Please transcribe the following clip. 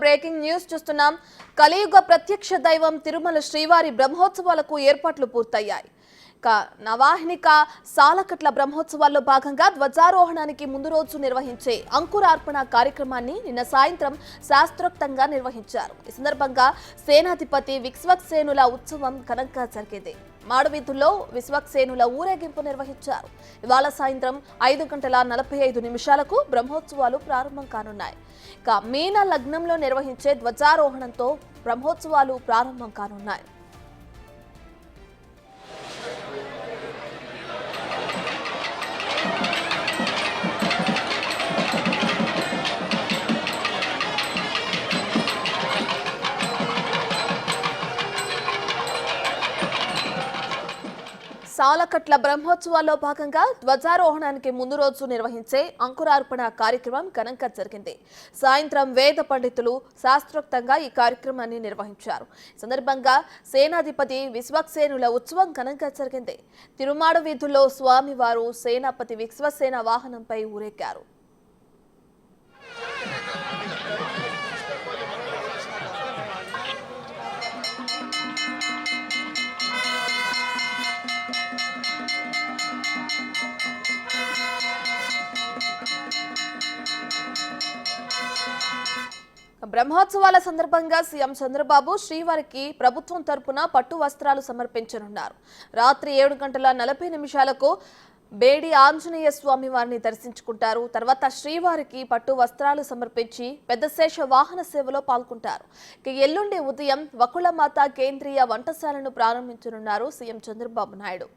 Breaking news చూస్తున్నాం. కలియుగ ప్రత్యక్ష దైవం తిరుమల శ్రీవారి బ్రహ్మోత్సవాలకు ఏర్పాట్లు పూర్తయ్యాయి. నవాహినిక సాలకట్ల బ్రహ్మోత్సవాల్లో భాగంగా ధ్వజారోహణానికి ముందు రోజు నిర్వహించే అంకురార్పణ కార్యక్రమాన్ని నిన్న సాయంత్రం శాస్త్రోక్తంగా నిర్వహించారు. ఈ సందర్భంగా సేనాధిపతి విశ్వక్సేనుల ఉత్సవం ఘనంగా జరిగింది. మాడవీధుల్లో విశ్వక్సేనుల ఊరేగింపు నిర్వహించారు. ఇవాళ సాయంత్రం 5:45 బ్రహ్మోత్సవాలు ప్రారంభం కానున్నాయి. మీన లగ్నంలో నిర్వహించే ధ్వజారోహణంతో బ్రహ్మోత్సవాలు ప్రారంభం కానున్నాయి. సాలకట్ల బ్రహ్మోత్సవాల్లో భాగంగా ధ్వజారోహణానికి ముందు రోజు నిర్వహించే అంకురార్పణ కార్యక్రమం ఘనంగా జరిగింది. సాయంత్రం వేద పండితులు శాస్త్రోక్తంగా ఈ కార్యక్రమాన్ని నిర్వహించారు. సందర్భంగా సేనాధిపతి విశ్వక్సేనుల ఉత్సవం ఘనంగా జరిగింది. తిరుమాడ వీధుల్లో స్వామివారు సేనాపతి విశ్వసేన వాహనంపై ఊరేగారు. బ్రహ్మోత్సవాల సందర్భంగా సీఎం చంద్రబాబు శ్రీవారికి ప్రభుత్వం తరపున పట్టు వస్త్రాలు సమర్పించనున్నారు. రాత్రి 7:40 బేడి ఆంజనేయ స్వామి వారిని దర్శించుకుంటారు. తర్వాత శ్రీవారికి పట్టు వస్త్రాలు సమర్పించి పెద్దశేష వాహన సేవలో పాల్గొంటారు. ఎల్లుండి ఉదయం వకుళమాత కేంద్రీయ వంటశాలను ప్రారంభించనున్నారు సీఎం చంద్రబాబు నాయుడు.